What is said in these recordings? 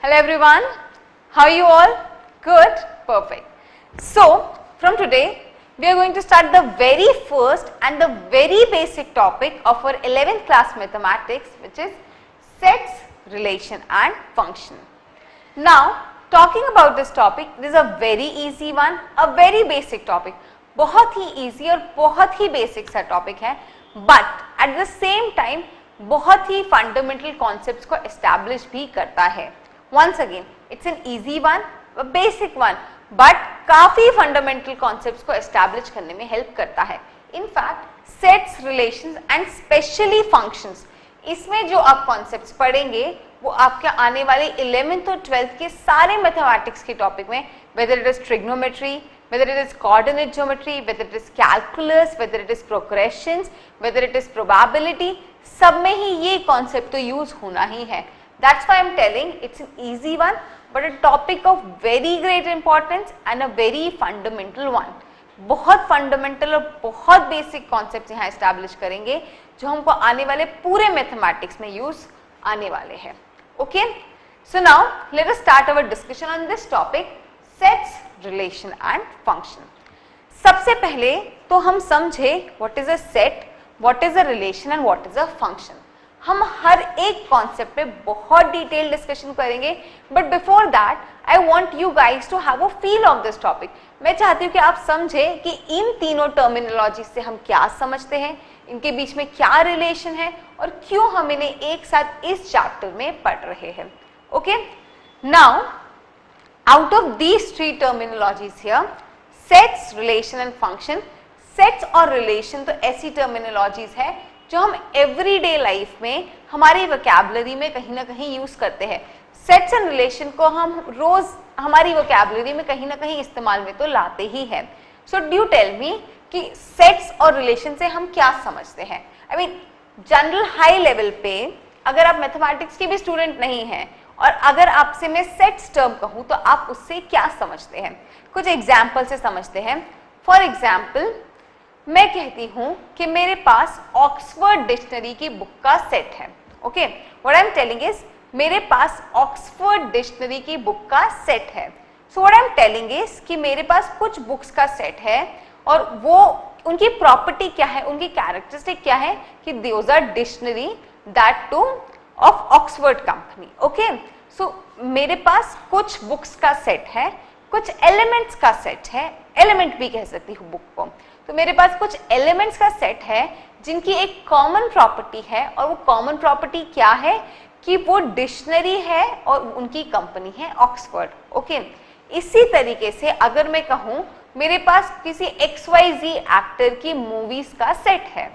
Hello everyone, how are you all? Good? Perfect. So, from today, we are going to start the very first and the very basic topic of our 11th class mathematics, which is sets, relation and function. Now, talking about this topic, this is a very easy one, a very basic topic. बहुत ही easy और बहुत ही basic सा topic है, but at the same time बहुत ही fundamental concepts को establish भी करता है. Once again, it's an easy one, a basic one, but काफी fundamental concepts को establish करने में help करता है. In fact, sets, relations and specially functions, इसमें जो आप concepts पढ़ेंगे वो आपके आने वाले 11th और 12th के सारे mathematics के topic में, whether it is trigonometry, whether it is coordinate geometry, whether it is calculus, whether it is progressions, whether it is probability, सब में ही ये concept तो use होना ही है. That's why I am telling it's an easy one, but a topic of very great importance and a very fundamental one. बहुत fundamental और बहुत basic concepts यहाँ establish करेंगे जो हमको आने वाले पूरे mathematics में use आने वाले हैं. Okay? So now let us start our discussion on this topic, sets, relation and function. सबसे पहले तो हम समझे what is a set, what is a relation and what is a function. हम हर एक कॉन्सेप्ट पे बहुत डिटेल डिस्कशन करेंगे, but before that I want you guys to have a feel of this topic. मैं चाहती हूँ कि आप समझे कि इन तीनों टर्मिनोलॉजी से हम क्या समझते हैं, इनके बीच में क्या रिलेशन है और क्यों हम इन्हें एक साथ इस चैप्टर में पढ़ रहे हैं. Okay, now out of these three terminologies here, sets, relation and function. Sets और रिलेशन तो ऐसी टर्मिनोलॉजीज है जो हम एवरीडे लाइफ में हमारी वोकैबुलरी में कहीं ना कहीं यूज करते हैं. सेट्स एंड रिलेशन को हम रोज हमारी वोकैबुलरी में कहीं ना कहीं इस्तेमाल में तो लाते ही हैं. सो डू टेल मी कि सेट्स और रिलेशन से हम क्या समझते हैं. I mean general high level पे अगर आप मैथमेटिक्स के भी स्टूडेंट नहीं हैं और अगर आपसे मैं सेट्स टर्म कहूँ तो आप उससे क्या समझते हैं. कुछ एग्जाम्पल से समझते हैं. फॉर एग्जाम्पल मैं कहती हूं कि मेरे पास ऑक्सफोर्ड डिक्शनरी की बुक का सेट है. Okay, what I am telling is मेरे पास ऑक्सफोर्ड डिक्शनरी की बुक का सेट है. So what I am telling is कि मेरे पास कुछ बुक्स का सेट है और वो उनकी प्रॉपर्टी क्या है, उनकी कैरेक्टरिस्टिक क्या है कि those are dictionary that too of Oxford company. Okay, so मेरे पास कुछ बुक्स का सेट है, कुछ एलिमेंट्स का सेट है, एलिमेंट भी कह सकती हूँ बुक को. तो मेरे पास कुछ एलिमेंट्स का सेट है जिनकी एक कॉमन प्रॉपर्टी है और वो कॉमन प्रॉपर्टी क्या है कि वो डिक्शनरी है और उनकी कंपनी है ऑक्सफोर्ड. ओके, इसी तरीके से अगर मैं कहूँ मेरे पास किसी XYZ एक्टर की मूवीज का सेट है.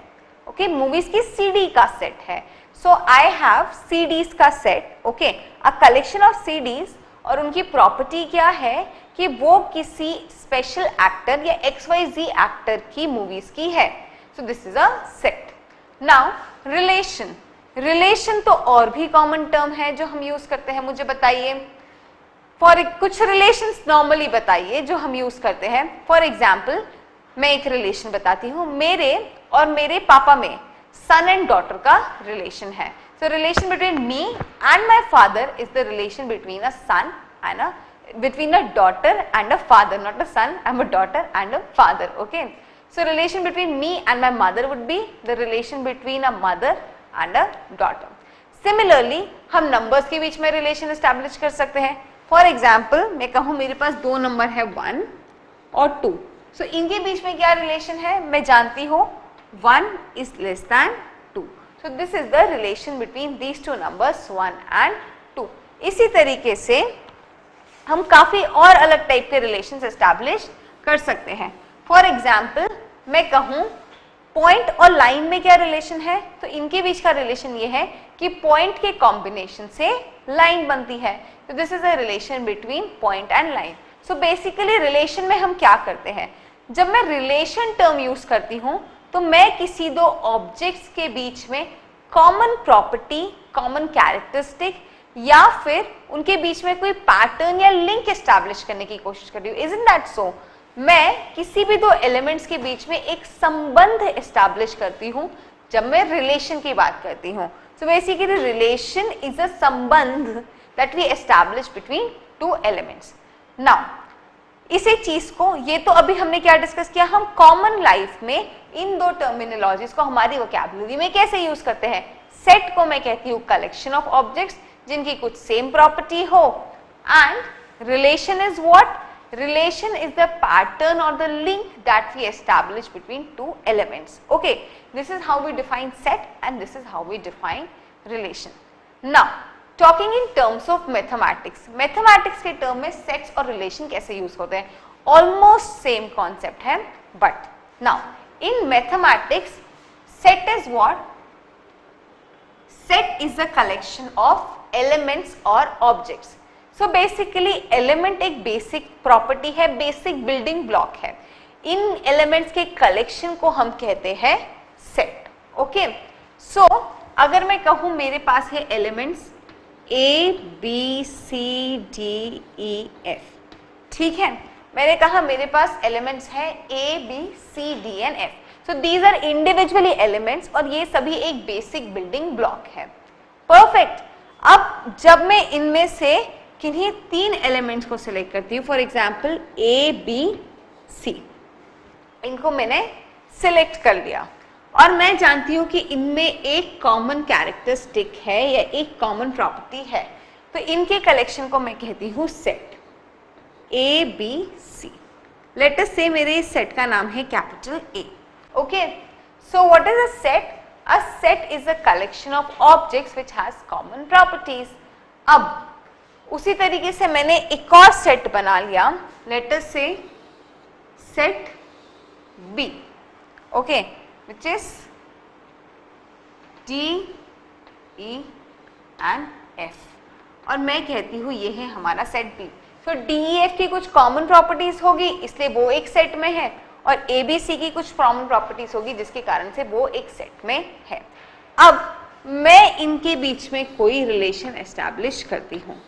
ओके, मूवीज की CD का सेट है. सो आई हैव CDs का set. Okay, a collection of CDs और उनकी प्रॉपर्टी क्या है कि वो किसी स्पेशल एक्टर या XYZ एक्टर की मूवीज की है. So this is a set. Now relation. Relation तो और भी कॉमन टर्म है जो हम यूज करते हैं. मुझे बताइए फॉर कुछ रिलेशंस नॉर्मली बताइए जो हम यूज करते हैं. फॉर एग्जाम्पल मैं एक रिलेशन बताती हूँ. मेरे और मेरे पापा में सन एंड डॉटर का रिलेशन है. So relation between me and my father is the relation between a son and between a daughter and a father, not a son. I'm a daughter and a father. Okay. So relation between me and my mother would be the relation between a mother and a daughter. Similarly, हम numbers के बीच में relation establish कर सकते हैं. For example, मैं कहूँ मेरे पास दो नंबर है 1 और 2. So इनके बीच में क्या relation है मैं जानती हूँ. 1 is less than 2. So this is the relation between these two numbers 1 and 2. इसी तरीके से हम काफी और अलग टाइप के रिलेशंस एस्टैब्लिश कर सकते हैं. फॉर एग्जाम्पल मैं कहूँ पॉइंट और लाइन में क्या रिलेशन है, तो इनके बीच का रिलेशन ये है कि पॉइंट के कॉम्बिनेशन से लाइन बनती है. तो this is a relation between point and line. So basically relation में हम क्या करते हैं, जब मैं रिलेशन टर्म यूज करती हूँ तो मैं किसी दो ऑब्जेक्ट्स के बीच में कॉमन प्रॉपर्टी, कॉमन कैरेक्टरिस्टिक या फिर उनके बीच में कोई पैटर्न या लिंक एस्टैब्लिश करने की कोशिश कर रही हूँ. Isn't that so? मैं किसी भी दो एलिमेंट्स के बीच में एक संबंध एस्टैब्लिश करती हूँ जब मैं रिलेशन की बात करती हूँ. So basically relation is a संबंध that we establish between two elements. Now इसी चीज को, ये तो अभी हमने क्या डिस्कस किया, हम कॉमन लाइफ में इन दो टर्मिनोलॉजीज को हमारी वोकैबुलरी में कैसे यूज करते हैं. सेट को मैं कहती हूँ कलेक्शन ऑफ ऑब्जेक्ट्स जिनकी कुछ सेम प्रॉपर्टी हो, and relation is what, relation is the pattern or the link that we establish between two elements. Okay, this is how we define set and this is how we define relation. Now talking in terms of mathematics, mathematics के term में sets और relation कैसे use होते हैं, almost same concept है, but now in mathematics set is what, set is a collection of elements or objects. So basically element एक basic property है, basic building block है. इन एलिमेंट्स के कलेक्शन को हम कहते हैं सेट. ओके, सो अगर मैं कहूं मेरे पास है elements A, B, C, D, E, F. ठीक है, मैंने कहा मेरे पास एलिमेंट्स है A, B, C, D and F. So these are individually elements और ये सभी एक बेसिक बिल्डिंग ब्लॉक है. परफेक्ट. अब जब मैं इनमें से किन्हीं तीन एलिमेंट्स को सिलेक्ट करती हूँ, for example A, B, C, इनको मैंने सिलेक्ट कर लिया और मैं जानती हूँ कि इनमें एक कॉमन कैरेक्टरिस्टिक है या एक कॉमन प्रॉपर्टी है, तो इनके कलेक्शन को मैं कहती हूँ set. A, B, C. Late us से मेरे इस सेट का नाम है capital A. Okay, so what is a set? A set is a collection of objects which has common properties. अब उसी तरीके से मैंने एक और सेट बना लिया, लेट अस से set B, okay, which is D, E and F, और मैं कहती हूँ ये है हमारा सेट B. तो D, E, F की कुछ कॉमन प्रॉपर्टीज होगी इसलिए वो एक सेट में है, और A, B, C की कुछ कॉमन प्रॉपर्टीज होगी जिसके कारण से वो एक सेट में है. अब मैं इनके बीच में कोई रिलेशन एस्टैब्लिश करती हूँ.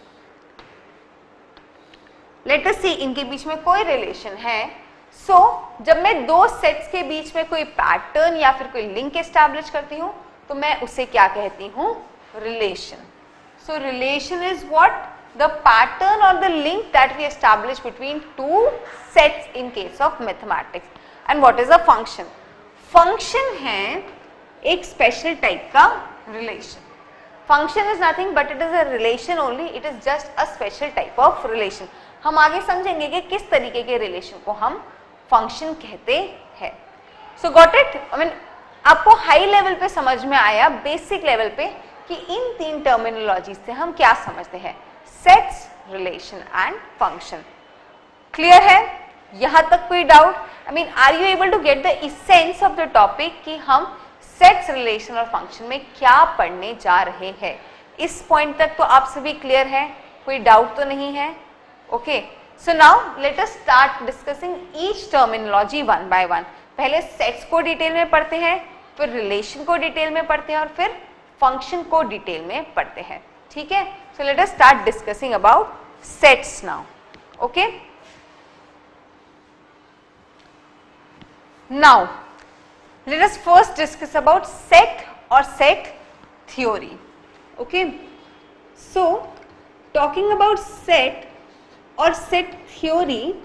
लेट अस सी इनके बीच में कोई रिलेशन है. सो जब मैं दो सेट्स के बीच में कोई पैटर्न या फिर कोई लिंक एस्टैब्लिश करती हूँ तो मैं उसे क्या कहती हूँ? Relation. So relation is what? The pattern और the link that we establish between two sets in case of mathematics. And what is a function? Function है एक स्पेशल टाइप का relation. Function is nothing but it is a relation only, it is just a special type of relation. हम आगे समझेंगे कि किस तरीके के रिलेशन को हम फंक्शन कहते हैं. सो गॉट इट? आई मीन आपको हाई लेवल पे समझ में आया, बेसिक लेवल पे, कि इन तीन टर्मिनोलॉजी से हम क्या समझते हैं, sets, relation and function. Clear है? यहां तक कोई doubt? I mean are you able to get the essence of the topic कि हम सेट्स, रिलेशन और फंक्शन में क्या पढ़ने जा रहे हैं. इस पॉइंट तक तो आप सभी क्लियर है, कोई डाउट तो नहीं है? Okay, so now let us start discussing each terminology one by one. पहले सेट्स को डिटेल में पढ़ते हैं, फिर रिलेशन को डिटेल में पढ़ते हैं और फिर फंक्शन को डिटेल में पढ़ते हैं. ठीक है? So let us start discussing about sets now. Okay? Now let us first discuss about set or set theory. Okay? So talking about set or set theory,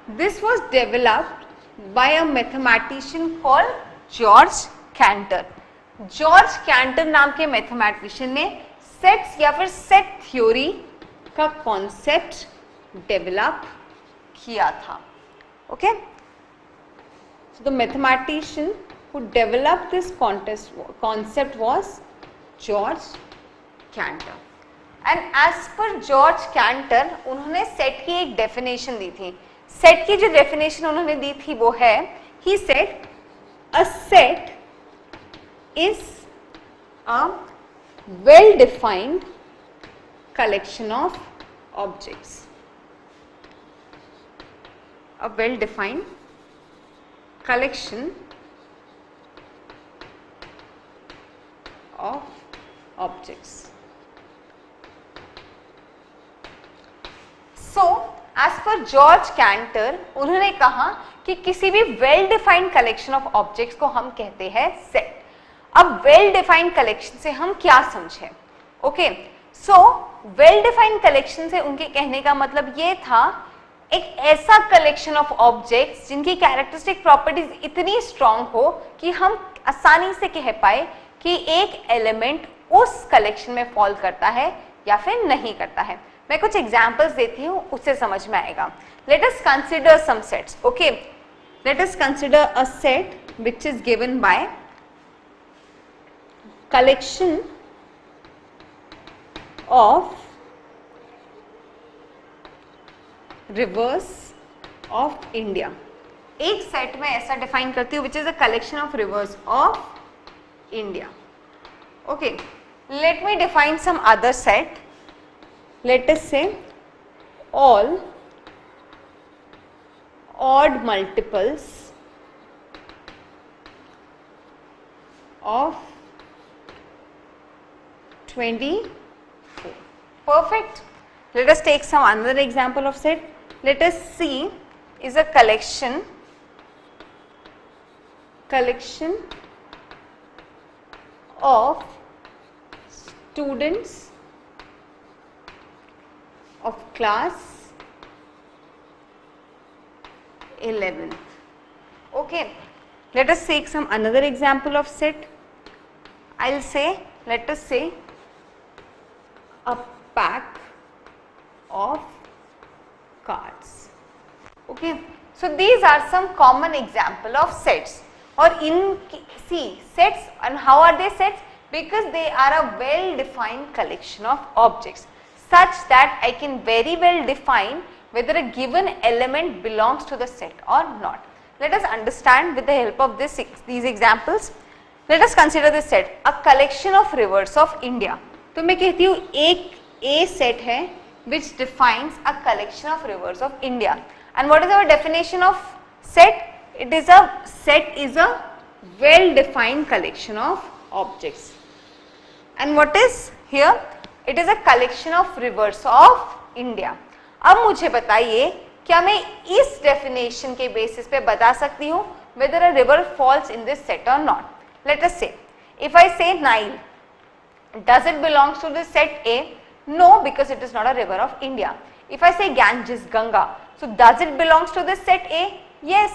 this was developed by a mathematician called George Cantor. George Cantor नाम के mathematician ने sets या फिर set theory का concept develop किया था. Okay, so the mathematician who developed this concept was George Cantor. And as per George Cantor उन्होंने set की एक डेफिनेशन दी थी. सेट की जो डेफिनेशन उन्होंने दी थी वो है, he said a set is a well defined collection of objects. A well defined collection of objects. So as per George Cantor उन्होंने कहा कि किसी भी well defined collection of objects को हम कहते हैं सेट. अब वेल डिफाइंड कलेक्शन से हम क्या समझें? Okay, so well defined collection से उनके कहने का मतलब ये था, एक ऐसा कलेक्शन ऑफ ऑब्जेक्ट्स जिनकी कैरेक्टरिस्टिक प्रॉपर्टीज इतनी स्ट्रांग हो कि हम आसानी से कह पाए कि एक एलिमेंट उस कलेक्शन में फॉल करता है या फिर नहीं करता है। मैं कुछ एग्जांपल्स देती हूँ, उससे समझ में आएगा। Let us consider some sets, okay. Let us consider a set which is given by collection of rivers of India. एक सेट में ऐसा डिफाइन करती हूँ which is a collection of rivers of India, okay. Let me define some other set. Let us say all odd multiples of 24. Perfect. Let us take some another example of set. Let us see is a collection of students of class 11th. Okay, let us take some another example of set. I'll say, let us say a pack of cards. Okay, so these are some common example of sets. Or in see sets, and how are they sets? Because they are a well defined collection of objects such that I can very well define whether a given element belongs to the set or not. Let us understand with the help of these examples. Let us consider this set, a collection of rivers of India. तो मैं कहती हूँ एक A set है which defines a collection of rivers of India. And what is our definition of set? It is a set is a well defined collection of objects. And what is here? It is a collection of rivers of India. अब मुझे बताइए, क्या मैं इस definition के basis पे बता सकती हूँ whether a river falls in this set or not? Let us say, if I say Nile, does it belongs to the set A? No, because it is not a river of India. If I say Ganges, Ganga, so does it belongs to the set A? Yes,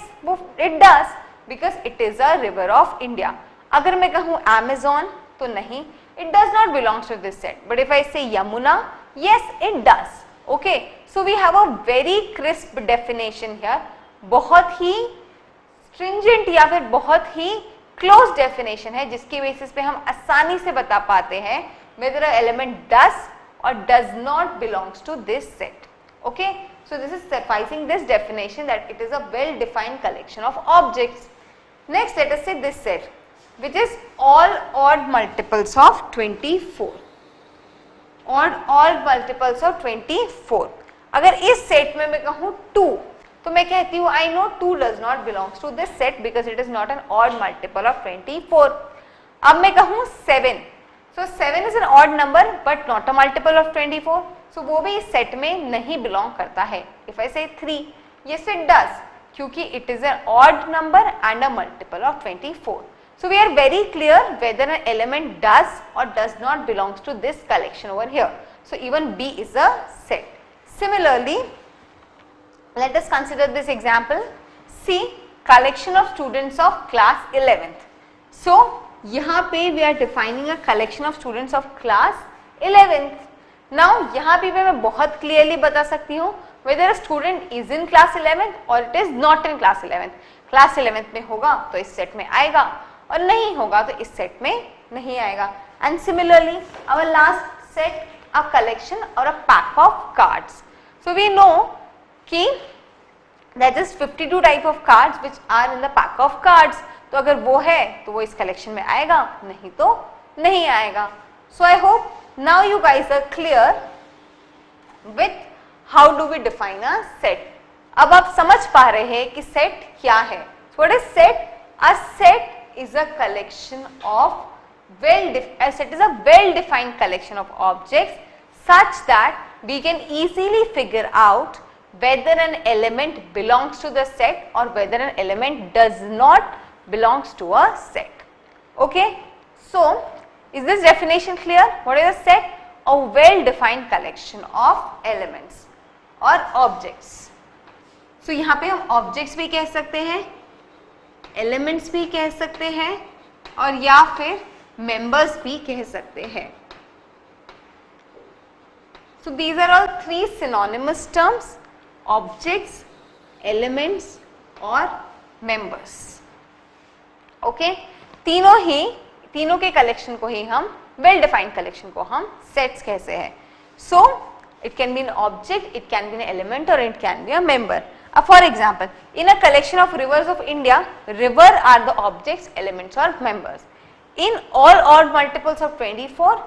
it does, because it is a river of India. अगर मैं कहूँ Amazon, तो नहीं, it does not belong to this set. But if I say Yamuna, yes, it does. Okay, so we have a very crisp definition here. बहुत ही stringent या फिर बहुत ही close definition है जिसकी basis पे हम आसानी से बता पाते हैं whether an element does or does not belongs to this set. Okay, so this is sufficing this definition that it is a well defined collection of objects. Next, let us say this set which is all odd multiples of 24. All multiples of 24. अगर इस set में मैं कहूँ 2, तो मैं कहती हूँ I know 2 does not belongs to this set because it is not an odd multiple of 24. अब मैं कहूँ 7, so 7 is an odd number but not a multiple of 24, so वो भी इस सेट में नहीं belong करता है. If I say 3, yes it does, क्योंकि it is an odd number and a multiple of 24. So we are very clear whether an element does or does not belongs to this collection over here. So even B is a set. Similarly, let us consider this example. See, collection of students of class 11th. So यहाँ पे we are defining a collection of students of class 11th. Now यहाँ पे मैं बहुत clearly बता सकती हूँ whether a student is in class 11th or it is not in class 11th. Class 11th में होगा तो इस सेट में आएगा और नहीं होगा तो इस सेट में नहीं आएगा. And similarly, our last set, a collection or a pack of cards. So we know कि that is 52 type of cards which are in the pack of cards. तो अगर वो है तो वो इस collection में आएगा, नहीं तो नहीं आएगा. So I hope now you guys are clear with how do we define a set. अब आप समझ पा रहे हैं कि set क्या है. So what is set? A set is a collection of a set is a well defined collection of objects such that we can easily figure out whether an element belongs to the set or whether an element does not belongs to a set. Okay, so is this definition clear? What is a set? a well defined collection of elements or objects. So यहाँ पे हम objects भी कह सकते हैं, elements भी कह सकते हैं और या फिर members भी कह सकते हैं. So these are all three synonymous terms: objects, elements और members. Okay? तीनों के कलेक्शन को ही हम वेल डिफाइंड कलेक्शन को हम सेट्स कहते हैं. So it can be an object, it can be an element और it can be a member. For example, in a collection of rivers of India, river are the objects, elements और members. In all odd multiples of 24,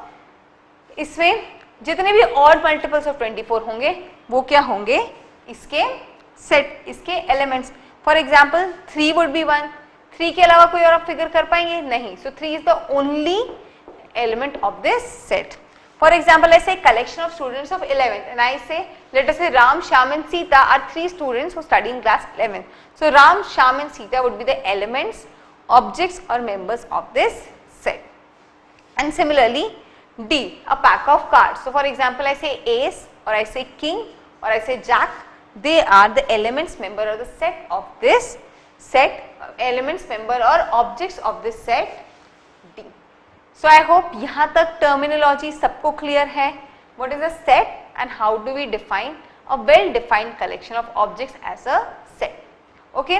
इसमें जितने भी odd multiples of 24 होंगे वो क्या होंगे? इसके सेट, इसके elements. For example 3 would be 1. 3 के अलावा कोई और आप फिगर कर पाएंगे? नहीं. सो 3 is the only element of this set. For example, I say collection of students of 11th and I say, let us say Ram, Shyam and Sita are 3 students who study in class 11th. So Ram, Shyam and Sita would be the elements, objects or members of this set. And similarly D, a pack of cards. So for example, I say ace or I say king or I say jack, they are the elements, member of the set of this set, elements, member or objects of this set D. So I hope यहाँ तक terminology सबको clear है. What is a set and how do we define a well defined collection of objects as a set? Okay.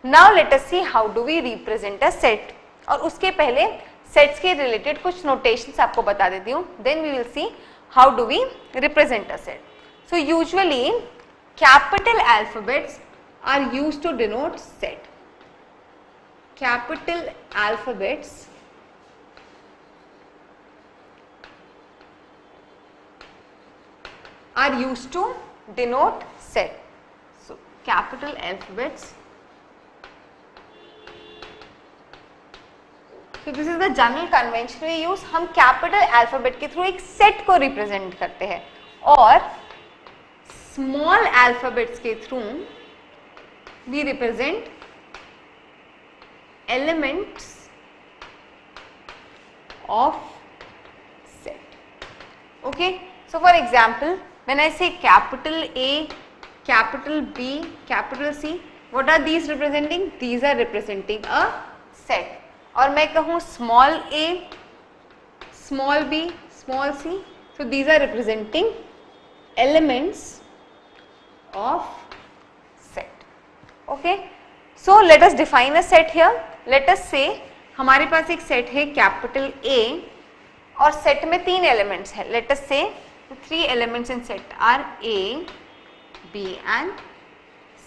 Now let us see how do we represent a set. और उसके पहले sets के related कुछ notations आपको बता देती हूँ. Then we will see how do we represent a set. So usually capital alphabets are used to denote set. Capital alphabets are used to denote set. So capital alphabets. So this is the general convention we use. हम capital alphabet के through एक set को represent करते हैं और small alphabets के through we represent elements of set. Okay. So for example, when I say capital A, capital B, capital C, what are these representing? These are representing a set. और मैं कहूँ small a, small b, small c, so these are representing elements of set. Okay. So let us define a set here. Let us say हमारे पास एक set है capital A और set में 3 elements है. Let us say the 3 elements in set are A, B and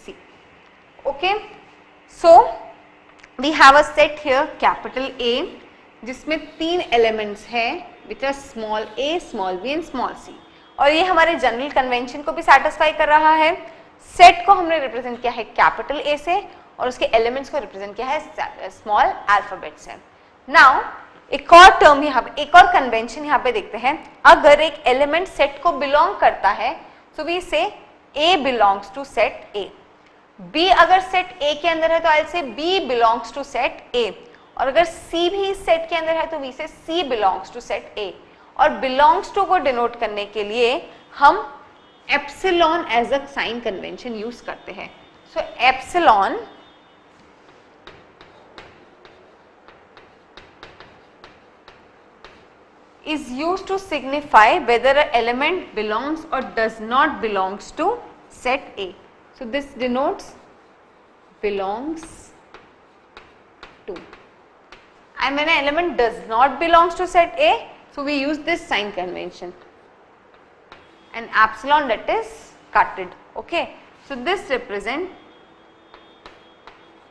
C. Okay. So we have a set here capital A जिसमें 3 elements है which are small a, small b and small c. और ये हमारे general convention को भी satisfy कर रहा है. सेट को हमने रिप्रेजेंट किया है कैपिटल ए से और उसके एलिमेंट्स को रिप्रेजेंट किया है स्मॉल अल्फाबेट से. नाउ एक और टर्म यहाँ पे, एक और कन्वेंशन यहाँ पे देखते हैं. अगर एक एलिमेंट सेट को बिलोंग करता है so we say A belongs to set A. B अगर सेट ए के अंदर है तो I say B belongs to set A. और अगर सी भी इस सेट के अंदर है तो we say c belongs to set A. और बिलोंग्स टू को डिनोट करने के लिए हम epsilon as a sign convention use करते हैं. So epsilon is used to signify whether an element belongs or does not belongs to set A. So this denotes belongs to. And when an element does not belongs to set A, so we use this sign convention. And epsilon that is cutted. Okay. So this represent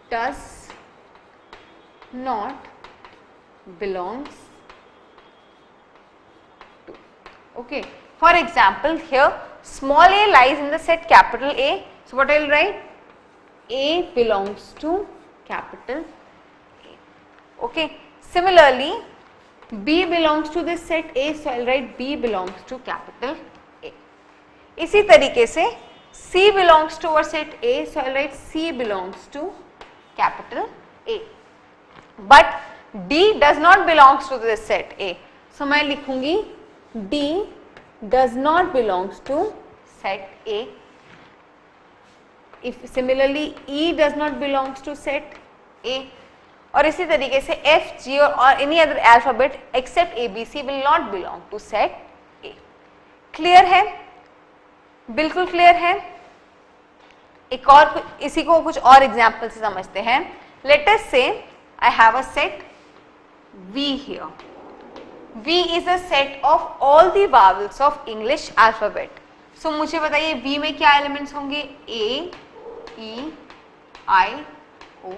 does not belongs. Okay. For example, here small a lies in the set capital A. So what I will write? A belongs to capital A. Okay. Similarly, B belongs to this set A. So I will write B belongs to capital A. इसी तरीके से C belongs to our set A. So I will write C belongs to capital A. But D does not belongs to this set A. So मैं लिखूंगी D does not belongs to set A. If similarly E does not belongs to set A. और इसी तरीके से F, G और any other alphabet except A, B, C will not belong to set A. Clear है? बिल्कुल clear है. एक और इसी को कुछ और एग्जाम्पल से समझते हैं. Let us say I have a set V here. V is a set of all the vowels of English alphabet. So मुझे बताइए V में क्या एलिमेंट्स होंगे? A, E, I, O.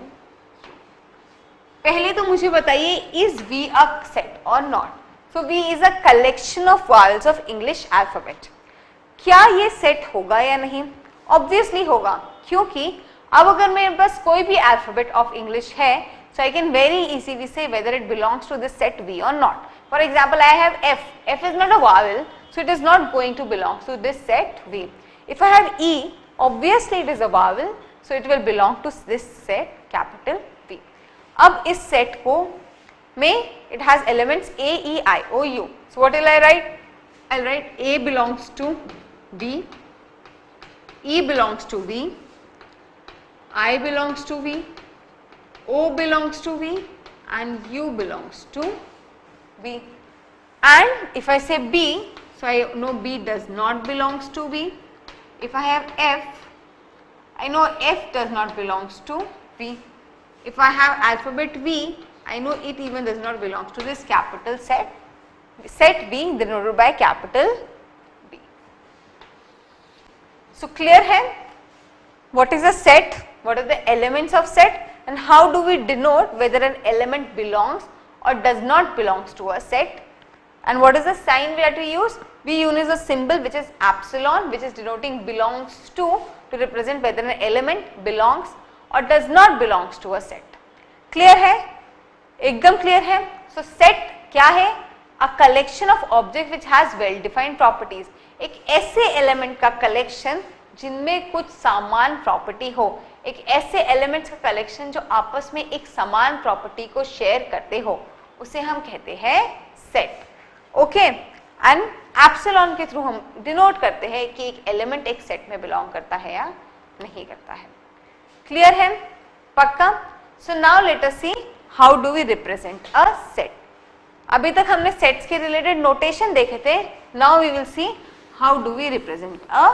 पहले तो मुझे बताइए is V a set or not? So V is a collection of vowels of English alphabet. क्या ये सेट होगा या नहीं? Obviously होगा, क्योंकि अब अगर मेरे पास कोई भी alphabet of English है, so I can very easily say whether it belongs to this set V or not. For example, I have F. F is not a vowel, so it is not going to belong to this set V. If I have E, obviously it is a vowel, so it will belong to this set capital V. अब इस set को में it has elements A, E, I, O, U. So what will I write? I'll write A belongs to V, E belongs to V, I belongs to V, O belongs to V, and U belongs to V. And if I say B, so I know B does not belongs to V. If I have F, I know F does not belongs to V. If I have alphabet V, I know it even does not belongs to this capital set V denoted by capital B. So clear hai? What is a set? What are the elements of set? And how do we denote whether an element belongs or does not belongs to a set? And what is the sign we have to use? We use a symbol which is epsilon, which is denoting belongs to represent whether an element belongs or does not belongs to a set. Clear है? एकदम clear है? So set क्या है? A collection of objects which has well defined properties. एक ऐसे element का collection जिनमें कुछ समान प्रॉपर्टी हो, एक ऐसे एलिमेंट्स का कलेक्शन जो आपस में एक समान प्रॉपर्टी को शेयर करते हो, उसे हम कहते हैं सेट. ओके, एंड एप्सिलॉन के थ्रू हम डिनोट करते हैं कि एक एलिमेंट एक सेट में बिलोंग करता है या नहीं करता है. क्लियर है? पक्का? So now let us see how do we represent a set. अभी तक हमने सेट्स के रिलेटेड नोटेशन देखे थे. Now we will see how do we represent a